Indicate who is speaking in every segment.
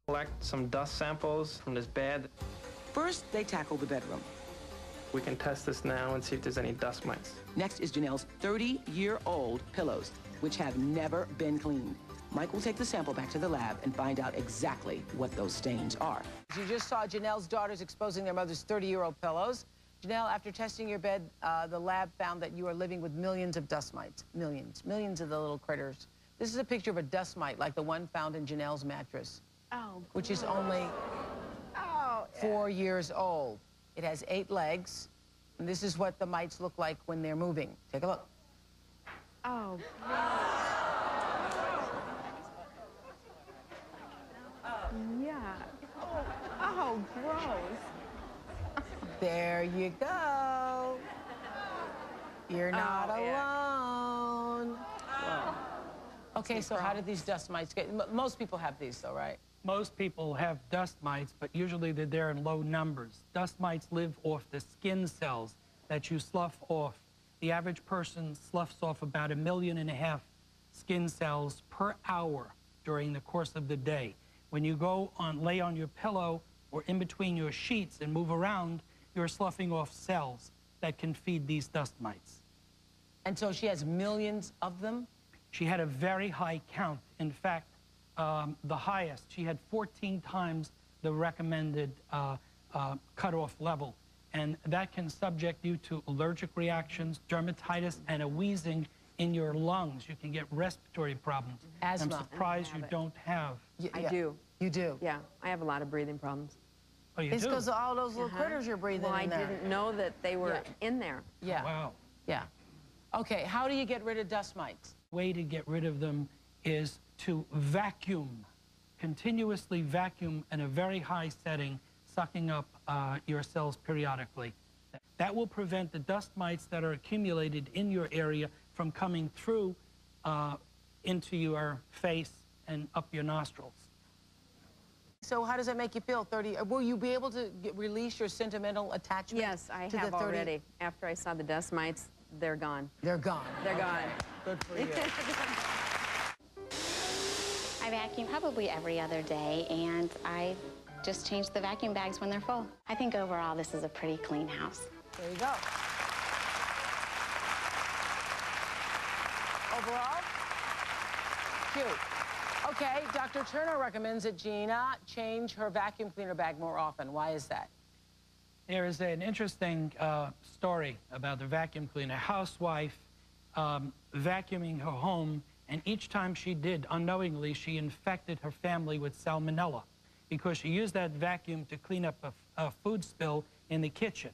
Speaker 1: Collect some dust samples from this bed.
Speaker 2: First, they tackle the bedroom.
Speaker 1: We can test this now and see if there's any dust mites.
Speaker 2: Next is Janelle's 30-year-old pillows, which have never been cleaned. Mike will take the sample back to the lab and find out exactly what those stains are. You just saw Janelle's daughters exposing their mother's 30-year-old pillows. Janelle, after testing your bed, the lab found that you are living with millions of dust mites. Millions of the little critters. This is a picture of a dust mite like the one found in Janelle's mattress, which is only 4 years old. It has 8 legs, and this is what the mites look like when they're moving. Take a look.
Speaker 3: Oh, yeah. Oh, gross.
Speaker 2: There you go. You're not alone.
Speaker 3: Wow.
Speaker 2: Okay, so how did these dust mites get? Most people have these, though, right?
Speaker 4: Most people have dust mites, but usually they're there in low numbers. Dust mites live off the skin cells that you slough off. The average person sloughs off about 1.5 million skin cells per hour during the course of the day. When you lay on your pillow or in between your sheets and move around, you're sloughing off cells that can feed these dust mites.
Speaker 2: And so she has millions of them?
Speaker 4: She had a very high count. In fact, the highest. She had 14 times the recommended cutoff level. And that can subject you to allergic reactions, dermatitis, and a wheezing in your lungs. You can get respiratory problems.
Speaker 2: Asthma.
Speaker 4: I'm surprised you don't have.
Speaker 3: I do.
Speaker 2: You do?
Speaker 3: Yeah, I have a lot of breathing problems.
Speaker 4: Oh, you
Speaker 2: It's
Speaker 4: do?
Speaker 2: because of all those little critters you're breathing
Speaker 3: Well,
Speaker 2: in there.
Speaker 3: I didn't know that they were in there.
Speaker 2: Yeah.
Speaker 4: Wow.
Speaker 2: Yeah. Okay, how do you get rid of dust mites?
Speaker 4: The way to get rid of them is to vacuum, continuously vacuum in a very high setting, sucking up your cells periodically. That will prevent the dust mites that are accumulated in your area from coming through into your face and up your nostrils.
Speaker 2: So how does that make you feel? Will you be able to release your sentimental attachment?
Speaker 3: Yes, I
Speaker 2: to
Speaker 3: have
Speaker 2: the 30?
Speaker 3: already. After I saw the dust mites, they're gone.
Speaker 2: They're gone.
Speaker 3: They're
Speaker 2: Okay.
Speaker 3: gone.
Speaker 2: Good for you.
Speaker 5: I vacuum probably every other day, and I just change the vacuum bags when they're full. I think overall this is a pretty clean house.
Speaker 2: There you go. Overall, cute. Okay, Dr. Turner recommends that Gina change her vacuum cleaner bag more often. Why is that?
Speaker 4: There is an interesting story about the vacuum cleaner. A housewife vacuuming her home, and each time she did, unknowingly, she infected her family with salmonella because she used that vacuum to clean up a food spill in the kitchen.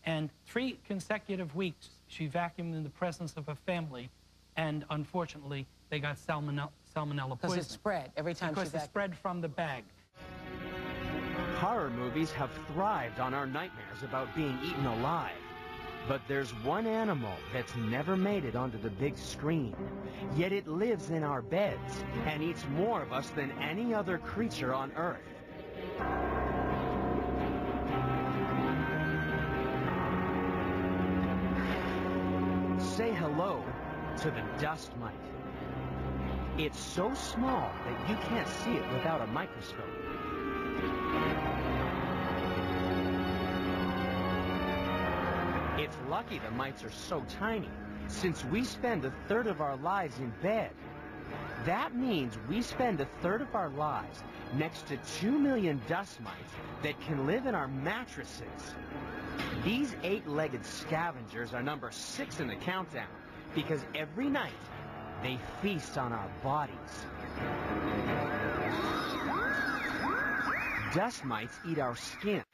Speaker 4: And 3 consecutive weeks, she vacuumed in the presence of her family, and unfortunately, they got salmonella poisoning.
Speaker 2: Because it spread every time
Speaker 4: because
Speaker 2: she vacuumed.
Speaker 4: it spread from the bag.
Speaker 6: Horror movies have thrived on our nightmares about being eaten alive. But there's one animal that's never made it onto the big screen. Yet it lives in our beds and eats more of us than any other creature on Earth. Say hello to the dust mite. It's so small that you can't see it without a microscope. It's lucky the mites are so tiny, since we spend 1/3 of our lives in bed. That means we spend 1/3 of our lives next to 2 million dust mites that can live in our mattresses. These 8-legged scavengers are number 6 in the countdown, because every night they feast on our bodies. Dust mites eat our skin,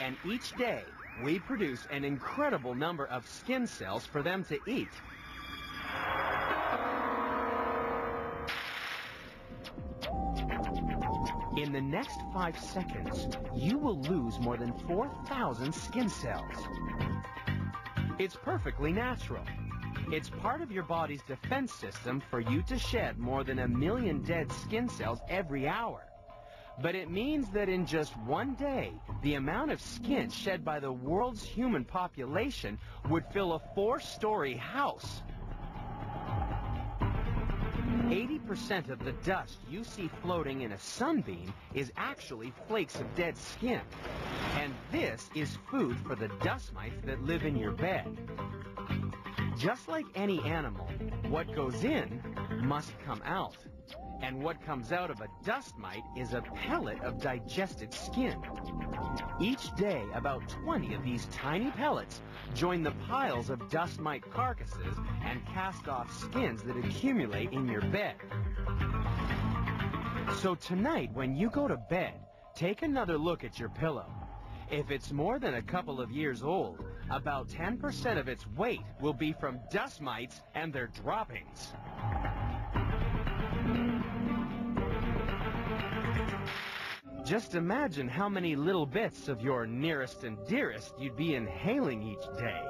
Speaker 6: and each day we produce an incredible number of skin cells for them to eat. In the next 5 seconds, you will lose more than 4,000 skin cells. It's perfectly natural. It's part of your body's defense system for you to shed more than 1 million dead skin cells every hour. But it means that in just one day, the amount of skin shed by the world's human population would fill a 4-story house. 80% of the dust you see floating in a sunbeam is actually flakes of dead skin. And this is food for the dust mites that live in your bed. Just like any animal, what goes in must come out. And what comes out of a dust mite is a pellet of digested skin. Each day, about 20 of these tiny pellets join the piles of dust mite carcasses and cast off skins that accumulate in your bed. So tonight, when you go to bed, take another look at your pillow. If it's more than a couple of years old, about 10% of its weight will be from dust mites and their droppings. Just imagine how many little bits of your nearest and dearest you'd be inhaling each day.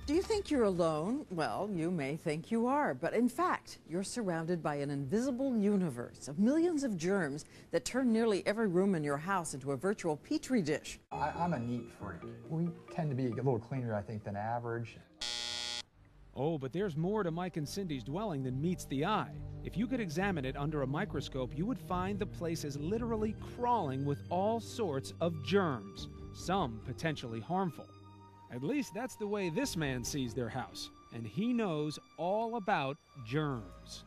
Speaker 7: Do you think you're alone? Well, you may think you are, but in fact, you're surrounded by an invisible universe of millions of germs that turn nearly every room in your house into a virtual petri dish.
Speaker 8: I'm a neat freak. We tend to be a little cleaner, I think, than average.
Speaker 9: Oh, but there's more to Mike and Cindy's dwelling than meets the eye. If you could examine it under a microscope, you would find the place is literally crawling with all sorts of germs, some potentially harmful. At least that's the way this man sees their house, and he knows all about germs.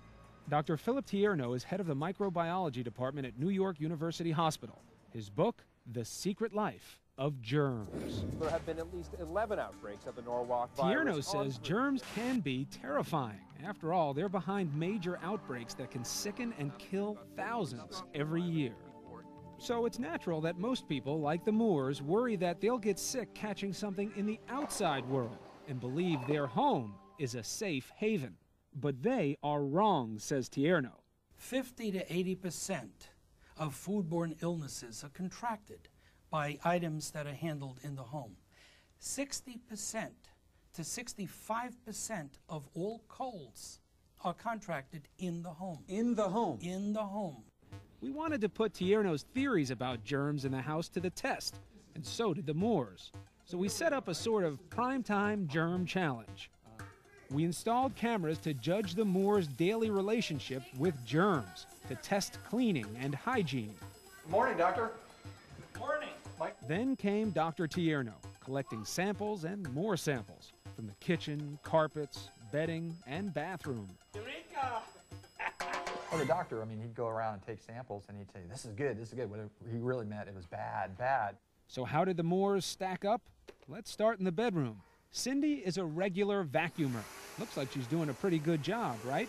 Speaker 9: Dr. Philip Tierno is head of the microbiology department at New York University Hospital. His book, The Secret Life of Germs.
Speaker 10: There have been at least 11 outbreaks of the Norwalk virus.
Speaker 9: Tierno says germs can be terrifying. After all, they're behind major outbreaks that can sicken and kill thousands every year. So it's natural that most people, like the Moores, worry that they'll get sick catching something in the outside world and believe their home is a safe haven. But they are wrong, says Tierno.
Speaker 4: 50 to 80% of foodborne illnesses are contracted by items that are handled in the home. 60% to 65% of all colds are contracted in the home.
Speaker 9: In the home?
Speaker 4: In the home.
Speaker 9: We wanted to put Tierno's theories about germs in the house to the test, and so did the Moores. So we set up a sort of primetime germ challenge. We installed cameras to judge the Moores' daily relationship with germs, to test cleaning and hygiene.
Speaker 10: Morning, Doctor.
Speaker 4: Morning.
Speaker 10: Mike.
Speaker 9: Then came Dr. Tierno, collecting samples and more samples from the kitchen, carpets, bedding, and bathroom.
Speaker 4: Eureka!
Speaker 8: Well, the doctor, I mean, he'd go around and take samples, and he'd say, this is good, this is good. What he really meant, it was bad, bad.
Speaker 9: So how did the Moores stack up? Let's start in the bedroom. Cindy is a regular vacuumer. Looks like she's doing a pretty good job, right?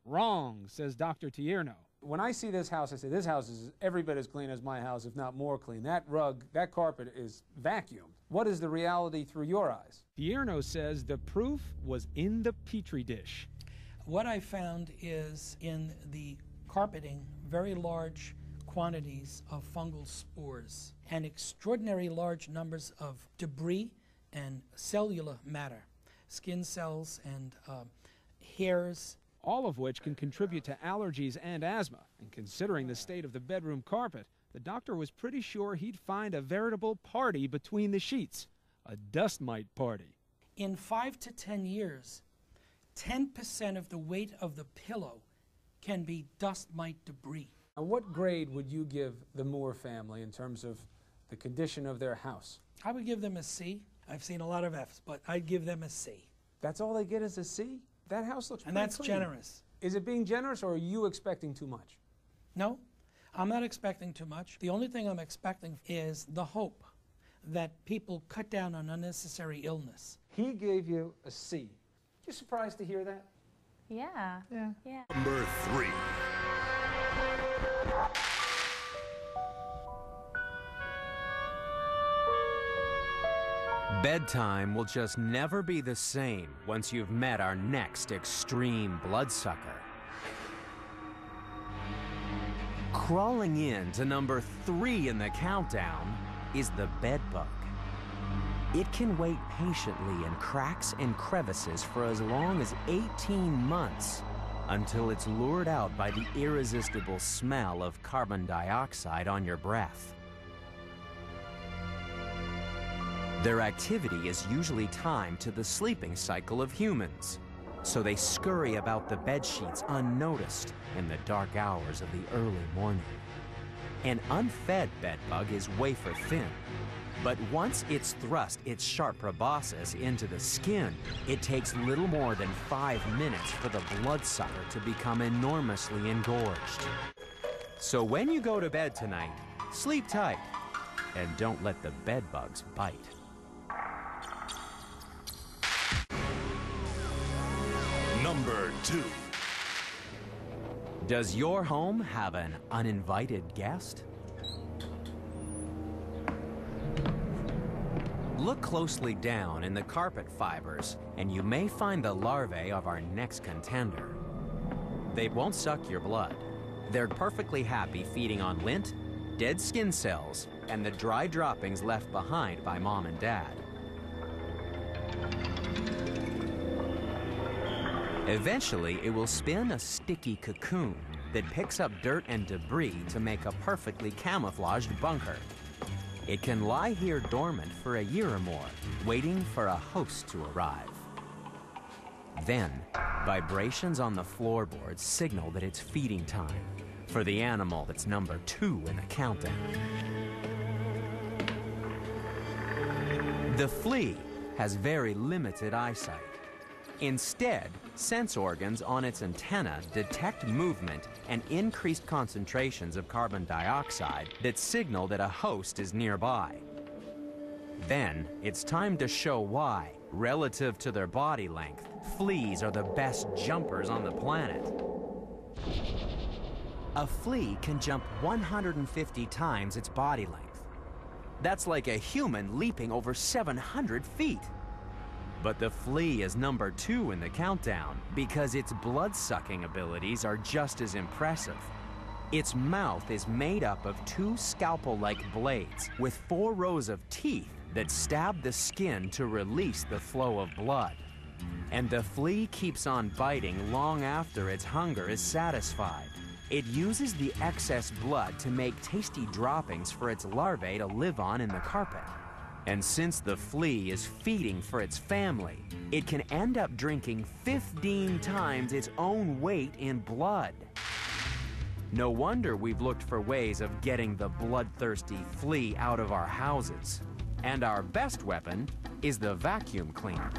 Speaker 9: Wrong, says Dr. Tierno.
Speaker 11: When I see this house, I say, this house is every bit as clean as my house, if not more clean. That rug, that carpet is vacuumed. What is the reality through your eyes?
Speaker 9: Tierno says the proof was in the petri dish.
Speaker 4: What I found is in the carpeting, very large quantities of fungal spores and extraordinary large numbers of debris and cellular matter, skin cells and hairs.
Speaker 9: All of which can contribute to allergies and asthma. And considering the state of the bedroom carpet, the doctor was pretty sure he'd find a veritable party between the sheets, a dust mite party.
Speaker 4: In 5 to 10 years, 10% of the weight of the pillow can be dust mite debris.
Speaker 11: Now, what grade would you give the Moore family in terms of the condition of their house?
Speaker 4: I would give them a C. I've seen a lot of Fs, but I'd give them a C.
Speaker 11: That's all they get is a C? That house looks pretty
Speaker 4: And that's
Speaker 11: clean.
Speaker 4: generous.
Speaker 11: Is it being generous, or are you expecting too much?
Speaker 4: No, I'm not expecting too much. The only thing I'm expecting is the hope that people cut down on unnecessary illness.
Speaker 11: He gave you a C. You surprised to hear that?
Speaker 12: Yeah.
Speaker 13: Number 3.
Speaker 6: Bedtime will just never be the same once you've met our next extreme bloodsucker. Crawling in to number 3 in the countdown is the bedbug. It can wait patiently in cracks and crevices for as long as 18 months until it's lured out by the irresistible smell of carbon dioxide on your breath.
Speaker 12: Their activity is usually timed to the sleeping cycle of humans, so they scurry about the bed sheets unnoticed in the dark hours of the early morning. An unfed bedbug is wafer thin, but once it's thrust its sharp proboscis into the skin, it takes little more than 5 minutes for the bloodsucker to become enormously engorged. So when you go to bed tonight, sleep tight and don't let the bedbugs bite.
Speaker 13: Number 2.
Speaker 12: Does your home have an uninvited guest? Look closely down in the carpet fibers, and you may find the larvae of our next contender. They won't suck your blood. They're perfectly happy feeding on lint, dead skin cells, and the dry droppings left behind by mom and dad. Eventually, it will spin a sticky cocoon that picks up dirt and debris to make a perfectly camouflaged bunker. It can lie here dormant for a year or more, waiting for a host to arrive. Then, vibrations on the floorboards signal that it's feeding time for the animal that's number 2 in the countdown. The flea has very limited eyesight. Instead, sense organs on its antenna detect movement and increased concentrations of carbon dioxide that signal that a host is nearby. Then, it's time to show why, relative to their body length, fleas are the best jumpers on the planet. A flea can jump 150 times its body length. That's like a human leaping over 700 feet. But the flea is number 2 in the countdown because its blood-sucking abilities are just as impressive. Its mouth is made up of 2 scalpel-like blades with 4 rows of teeth that stab the skin to release the flow of blood. And the flea keeps on biting long after its hunger is satisfied. It uses the excess blood to make tasty droppings for its larvae to live on in the carpet. And since the flea is feeding for its family, it can end up drinking 15 times its own weight in blood. No wonder we've looked for ways of getting the bloodthirsty flea out of our houses. And our best weapon is the vacuum cleaner.